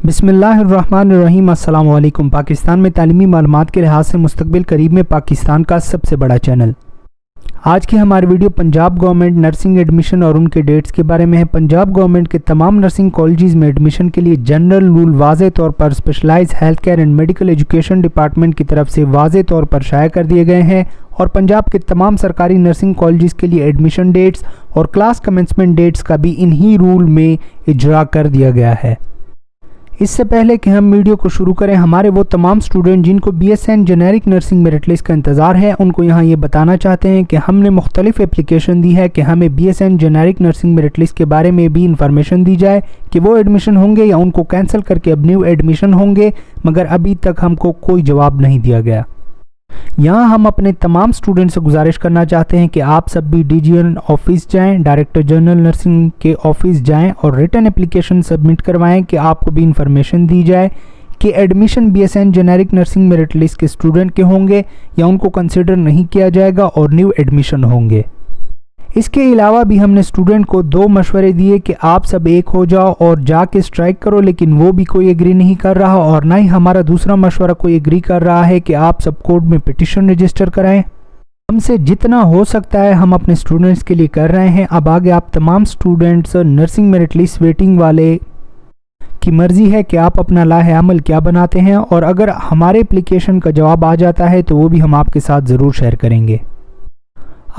बिस्मिल्लाहिर्रहमानिर्रहीम। अस्सलाम वालेकुम। पाकिस्तान में तालीमी मालूमात के लिहाज से मुस्तकबिल करीब में पाकिस्तान का सबसे बड़ा चैनल। आज की हमारी video Punjab government nursing admission और उनके डेट्स के बारे में है। पंजाब गवर्नमेंट के तमाम नर्सिंग कॉलेजेस में एडमिशन के लिए जनरल रूल वाज़े तौर पर specialize health care and medical education department की तरफ से वाज़े तौर पर शाया कर दिए गए हैं और पंजाब के तमाम सरकारी नर्सिंग कॉलेजेस के लिए एडमिशन डेट्स और क्लास कमेंसमेंट डेट्स का भी इन्हीं रूल में इजरा कर दिया गया है। इससे पहले कि हम वीडियो को शुरू करें, हमारे वो तमाम स्टूडेंट जिनको BSN generic nursing merit list का इंतज़ार है, उनको यहाँ ये बताना चाहते हैं कि हमने मुख्तलिफ एप्लीकेशन दी है कि हमें BSN generic nursing merit list के बारे में भी इंफॉर्मेशन दी जाए कि वो एडमिशन होंगे या उनको कैंसिल करके अब न्यू एडमिशन होंगे, मगर अभी तक हमको कोई जवाब नहीं दिया गया। यहाँ हम अपने तमाम स्टूडेंट से गुजारिश करना चाहते हैं कि आप सब भी DGN ऑफिस जाएं, डायरेक्टर जनरल नर्सिंग के ऑफिस जाएं और रिटन एप्लीकेशन सबमिट करवाएं कि आपको भी इंफॉर्मेशन दी जाए कि admission BSN generic nursing merit list के स्टूडेंट के होंगे या उनको कंसिडर नहीं किया जाएगा और न्यू एडमिशन होंगे। इसके अलावा भी हमने स्टूडेंट को 2 मशवरे दिए कि आप सब एक हो जाओ और जाके स्ट्राइक करो, लेकिन वो भी कोई एग्री नहीं कर रहा और ना ही हमारा दूसरा मशवरा कोई एग्री कर रहा है कि आप सब कोर्ट में पिटिशन रजिस्टर कराएं। हमसे जितना हो सकता है हम अपने स्टूडेंट्स के लिए कर रहे हैं। अब आगे आप तमाम students nursing merit list waiting वाले की मर्ज़ी है कि आप अपना लाहे अमल क्या बनाते हैं, और अगर हमारे एप्लीकेशन का जवाब आ जाता है तो वो भी हम आपके साथ ज़रूर शेयर करेंगे।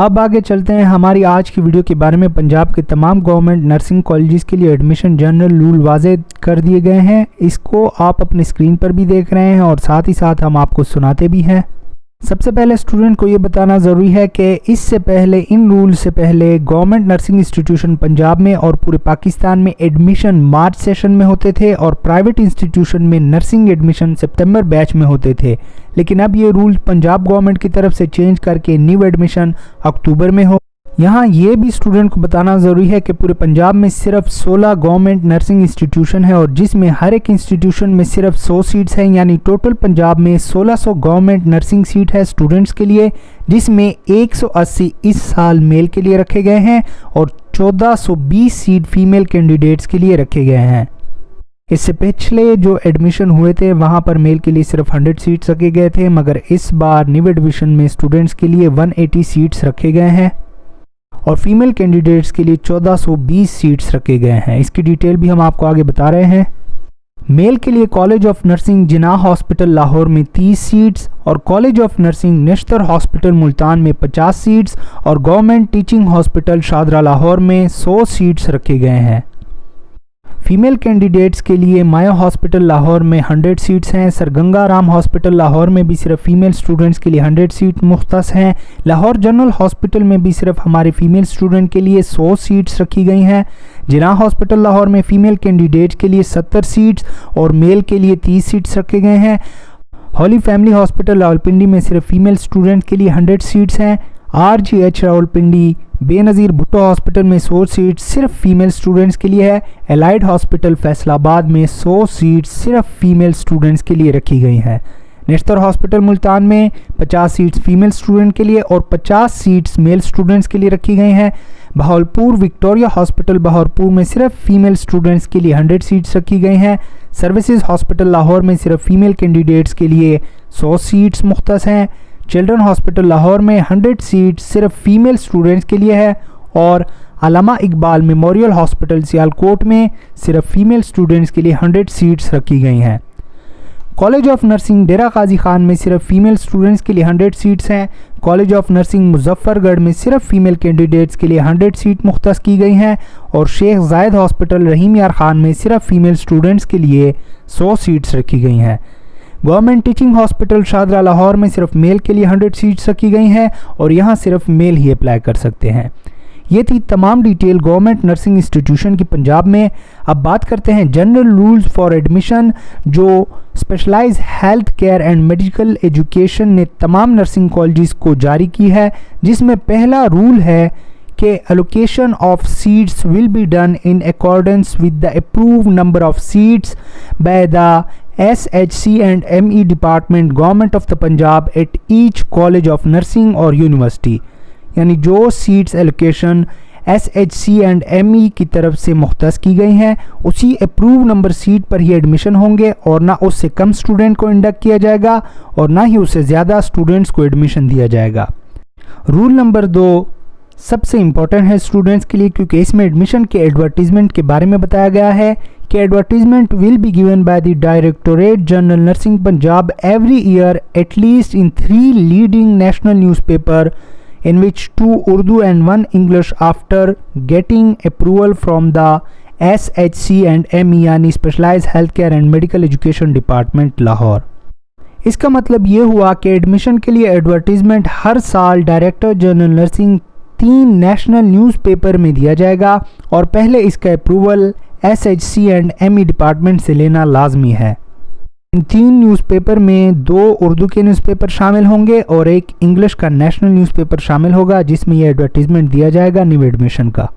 अब आगे चलते हैं हमारी आज की वीडियो के बारे में। पंजाब के तमाम गवर्नमेंट नर्सिंग कॉलेजेस के लिए एडमिशन जनरल रूल वाज़े कर दिए गए हैं। इसको आप अपनी स्क्रीन पर भी देख रहे हैं और साथ ही साथ हम आपको सुनाते भी हैं। सबसे पहले स्टूडेंट को ये बताना ज़रूरी है कि इससे पहले, इन रूल से पहले, गवर्नमेंट नर्सिंग इंस्टीट्यूशन पंजाब में और पूरे पाकिस्तान में एडमिशन मार्च सेशन में होते थे और प्राइवेट इंस्टीट्यूशन में नर्सिंग एडमिशन सितंबर बैच में होते थे। लेकिन अब ये रूल पंजाब गवर्नमेंट की तरफ से चेंज करके न्यू एडमिशन अक्टूबर में हो। यहाँ ये भी स्टूडेंट को बताना ज़रूरी है कि पूरे पंजाब में सिर्फ 16 गवर्नमेंट नर्सिंग इंस्टीट्यूशन है और जिसमें हर एक इंस्टीट्यूशन में सिर्फ 100 सीट्स हैं, यानी टोटल पंजाब में 1600 गवर्नमेंट नर्सिंग सीट है स्टूडेंट्स के लिए, जिसमें 180 इस साल मेल के लिए रखे गए हैं और 1420 सीट फीमेल कैंडिडेट्स के लिए रखे गए हैं। इससे पिछले जो एडमिशन हुए थे वहाँ पर मेल के लिए सिर्फ 100 सीट्स रखे गए थे, मगर इस बार न्यू एडमिशन में स्टूडेंट्स के लिए 180 सीट्स रखे गए हैं और फीमेल कैंडिडेट्स के लिए 1420 सीट्स रखे गए हैं। इसकी डिटेल भी हम आपको आगे बता रहे हैं। मेल के लिए college of nursing Jinnah hospital Lahore में 30 सीट्स और college of nursing Nishtar hospital Multan में 50 सीट्स और government teaching hospital Shahdara Lahore में 100 सीट्स रखे गए हैं। फीमेल कैंडिडेट्स के लिए माया हॉस्पिटल लाहौर में 100 सीट्स हैं। सर गंगा राम हॉस्पिटल लाहौर में भी सिर्फ फीमेल स्टूडेंट्स के लिए 100 सीट मुख्तस हैं। लाहौर जनरल हॉस्पिटल में भी सिर्फ हमारे फीमेल स्टूडेंट के लिए 100 सीट्स रखी गई हैं। जिनाह हॉस्पिटल लाहौर में फ़ीमेल कैंडिडेट्स के लिए 70 सीट्स और मेल के लिए 30 सीट्स रखे गए हैं। हॉली फैमिली हॉस्पिटल रावलपिंडी में सिर्फ फीमेल स्टूडेंट के लिए 100 सीट्स हैं। RGH रावलपिंडी बेनज़ीर भुट्टो हॉस्पिटल में 100 सीट्स सिर्फ फीमेल स्टूडेंट्स के लिए है। एलाइड हॉस्पिटल फैसलाबाद में 100 सीट्स सिर्फ फीमेल स्टूडेंट्स के लिए रखी गई हैं। नेशतर हॉस्पिटल मुल्तान में 50 सीट्स फीमेल स्टूडेंट के लिए और 50 सीट्स मेल स्टूडेंट्स के लिए रखी गई हैं। बहावलपुर विक्टोरिया हॉस्पिटल बहावलपुर में सिर्फ फीमेल स्टूडेंट्स के लिए 100 सीट्स रखी गई हैं। सर्विसेज हॉस्पिटल लाहौर में सिर्फ फीमेल कैंडिडेट्स के लिए 100 सीट्स मुख्तस हैं। चिल्ड्रन हॉस्पिटल लाहौर में 100 सीट्स सिर्फ फीमेल स्टूडेंट्स के लिए है और अल्लामा इकबाल मेमोरियल हॉस्पिटल सियालकोट में सिर्फ फीमेल स्टूडेंट्स के लिए 100 सीट्स रखी गई हैं। कॉलेज ऑफ नर्सिंग डेरा गाजी खान में सिर्फ फीमेल स्टूडेंट्स के लिए 100 सीट्स हैं। कॉलेज ऑफ नर्सिंग मुजफ्फरगढ़ में सिर्फ फीमेल कैंडिडेट्स के लिए 100 सीट मुख्तस की गई हैं और शेख जायद हॉस्पिटल रहीम यार खान में सिर्फ फीमेल स्टूडेंट्स के लिए 100 सीट्स रखी गई हैं। Government teaching hospital Shahdara Lahore में सिर्फ मेल के लिए 100 सीट्स रखी गई हैं और यहाँ सिर्फ मेल ही अप्लाई कर सकते हैं। ये थी तमाम डिटेल गवर्नमेंट नर्सिंग इंस्टीट्यूशन की पंजाब में। अब बात करते हैं जनरल रूल्स फॉर एडमिशन जो specialize health care and medical education ने तमाम नर्सिंग कॉलेजेस को जारी की है, जिसमें पहला रूल है कि allocation of seats will be done in accordance with the approved number of seats by the SHC and ME department government of the Punjab at each college of nursing और university. यानी जो seats allocation SHC and ME की तरफ से मुख्तस की गई हैं, उसी अप्रूव नंबर सीट पर ही एडमिशन होंगे और ना उससे कम स्टूडेंट को इंडक्ट किया जाएगा और ना ही उससे ज़्यादा स्टूडेंट्स को एडमिशन दिया जाएगा। रूल नंबर 2 सबसे इम्पॉर्टेंट है स्टूडेंट्स के लिए, क्योंकि इसमें एडमिशन के एडवर्टीजमेंट के बारे में बताया गया है कि advertisement will be given by the directorate general nursing Punjab every year at least in 3 leading national newspaper in which 2 Urdu and 1 English after getting approval from the SHC and ME यानी specialized health care and medical education department Lahore. इसका मतलब ये हुआ कि admission के लिए advertisement हर साल director general nursing 3 national newspaper में दिया जाएगा और पहले इसका approval SHC and ME department से लेना लाजमी है। इन 3 न्यूज़पेपर में 2 उर्दू के न्यूज़पेपर शामिल होंगे और एक इंग्लिश का नेशनल न्यूज़पेपर शामिल होगा जिसमें यह एडवर्टीजमेंट दिया जाएगा न्यू एडमिशन का।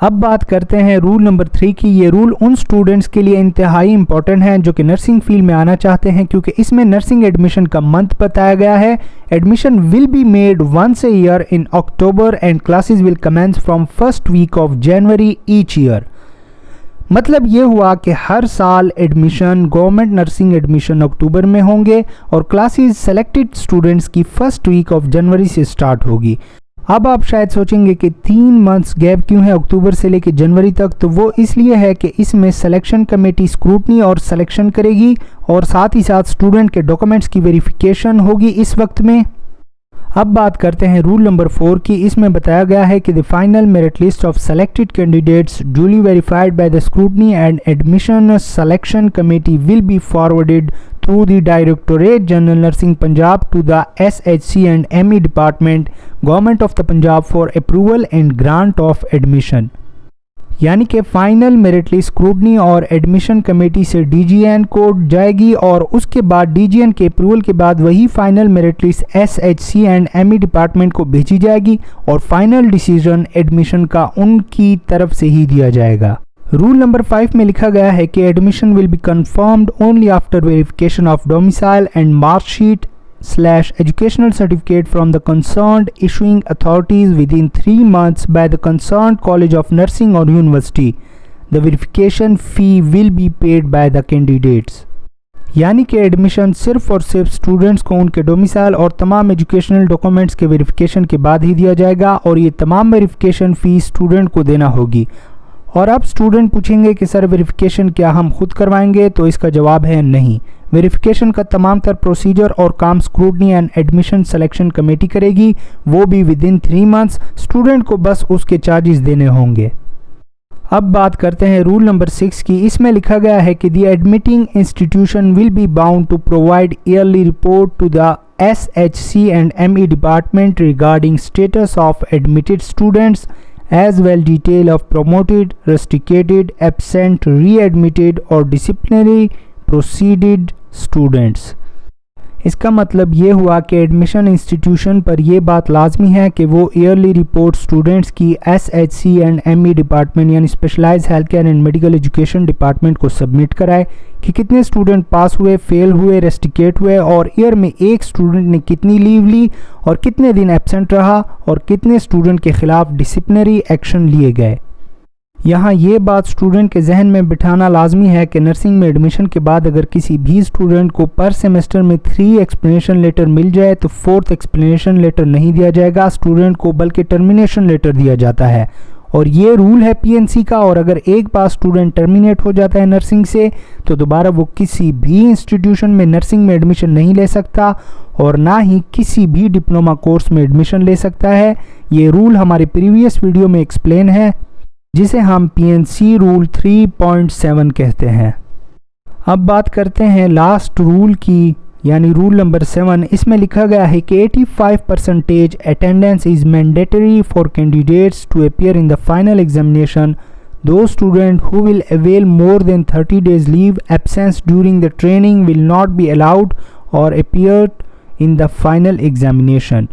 अब बात करते हैं रूल नंबर 3 की। ये रूल उन स्टूडेंट्स के लिए इंतहाई इंपॉर्टेंट हैं जो कि नर्सिंग फील्ड में आना चाहते हैं, क्योंकि इसमें नर्सिंग एडमिशन का मंथ बताया गया है। Admission will be made once a year in October and classes will commence from first week of January each year. मतलब ये हुआ कि हर साल admission government nursing admission October में होंगे और क्लासेस सेलेक्टेड स्टूडेंट्स की फर्स्ट वीक ऑफ जनवरी से स्टार्ट होगी। अब आप शायद सोचेंगे कि 3 मंथ्स गैप क्यों है अक्टूबर से लेकर जनवरी तक, तो वो इसलिए है कि इसमें सिलेक्शन कमेटी स्क्रूटनी और सिलेक्शन करेगी और साथ ही साथ स्टूडेंट के डॉक्यूमेंट्स की वेरिफिकेशन होगी इस वक्त में। अब बात करते हैं रूल नंबर 4 की। इसमें बताया गया है कि the final merit list of selected candidates duly verified by the scrutiny and admission selection committee will be forwarded through the directorate general nursing Punjab to the SHC and ME department government of the Punjab for approval and grant of admission. यानी कि final merit list scrutiny और admission committee से DGN को जाएगी और उसके बाद DGN के अप्रूवल के बाद वही final merit list SHC and ME department को भेजी जाएगी और फाइनल डिसीजन एडमिशन का उनकी तरफ से ही दिया जाएगा। रूल नंबर 5 में लिखा गया है कि admission will B confirmed only after verification of domicile and marksheet / educational certificate from the concerned issuing authorities within 3 months by the concerned college of nursing or university. The verification fee will be paid by the candidates. यानी कि admission सिर्फ और सिर्फ students को उनके domicile और तमाम educational documents के वेरिफिकेशन के बाद ही दिया जाएगा और ये तमाम वेरिफिकेशन फ़ी स्टूडेंट को देना होगी। और अब स्टूडेंट पूछेंगे कि सर वेरिफिकेशन क्या हम खुद करवाएंगे, तो इसका जवाब है नहीं। वेरिफिकेशन का तमाम तर प्रोसीजर और काम scrutiny and admission selection committee करेगी, वो भी विद इन 3 मंथ्स। स्टूडेंट को बस उसके चार्जेस देने होंगे। अब बात करते हैं रूल नंबर 6 की। इसमें लिखा गया है कि the admitting institution will be bound to provide yearly report to the SHC and ME department regarding status of admitted students as well detail of promoted, rusticated, absent, readmitted और disciplinary proceeded students। इसका मतलब ये हुआ कि admission institution पर यह बात लाजमी है कि वो ईयरली रिपोर्ट स्टूडेंट्स की SHC एंड ME डिपार्टमेंट यानी specialized health care and medical education department को सबमिट कराए कि कितने स्टूडेंट पास हुए, फेल हुए, रेस्टिकेट हुए और ईयर में एक स्टूडेंट ने कितनी लीव ली और कितने दिन एब्सेंट रहा और कितने स्टूडेंट के खिलाफ डिसिप्लिनरी एक्शन लिए गए। यहाँ ये बात स्टूडेंट के जहन में बिठाना लाजमी है कि नर्सिंग में एडमिशन के बाद अगर किसी भी स्टूडेंट को पर सेमेस्टर में 3 एक्सप्लेनेशन लेटर मिल जाए तो 4th एक्सप्लेनेशन लेटर नहीं दिया जाएगा स्टूडेंट को, बल्कि टर्मिनेशन लेटर दिया जाता है। और ये रूल है PNC का। और अगर एक बार स्टूडेंट टर्मिनेट हो जाता है नर्सिंग से तो दोबारा वो किसी भी इंस्टीट्यूशन में नर्सिंग में एडमिशन नहीं ले सकता और ना ही किसी भी डिप्लोमा कोर्स में एडमिशन ले सकता है। ये रूल हमारे प्रीवियस वीडियो में एक्सप्लेन है, जिसे हम PNC रूल 3.7 कहते हैं। अब बात करते हैं लास्ट रूल की, यानी रूल नंबर 7। इसमें लिखा गया है कि 85% attendance is mandatory for candidates to appear in the final examination. Those students who will avail more than 30 days leave absence during the training will not be allowed or appear in the final examination।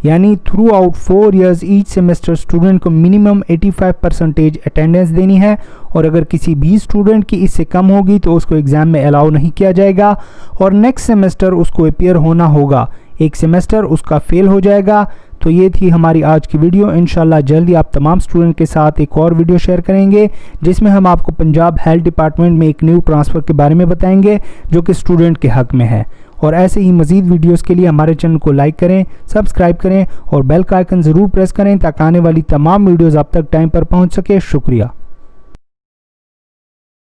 यानी through out 4 years each semester student को minimum 85% attendance देनी है और अगर किसी भी student की इससे कम होगी तो उसको एग्ज़ाम में अलाउ नहीं किया जाएगा और नेक्स्ट सेमेस्टर उसको अपीयर होना होगा। एक सेमेस्टर उसका फेल हो जाएगा तो ये थी हमारी आज की वीडियो। इंशाल्लाह जल्दी आप तमाम स्टूडेंट के साथ एक और वीडियो शेयर करेंगे जिसमें हम आपको पंजाब हेल्थ डिपार्टमेंट में एक न्यू ट्रांसफ़र के बारे में बताएंगे जो कि स्टूडेंट के हक में है। और ऐसे ही मज़ीद वीडियोस के लिए हमारे चैनल को लाइक करें, सब्सक्राइब करें और बेल का आइकन ज़रूर प्रेस करें ताकि आने वाली तमाम वीडियोस आप तक टाइम पर पहुंच सके। शुक्रिया।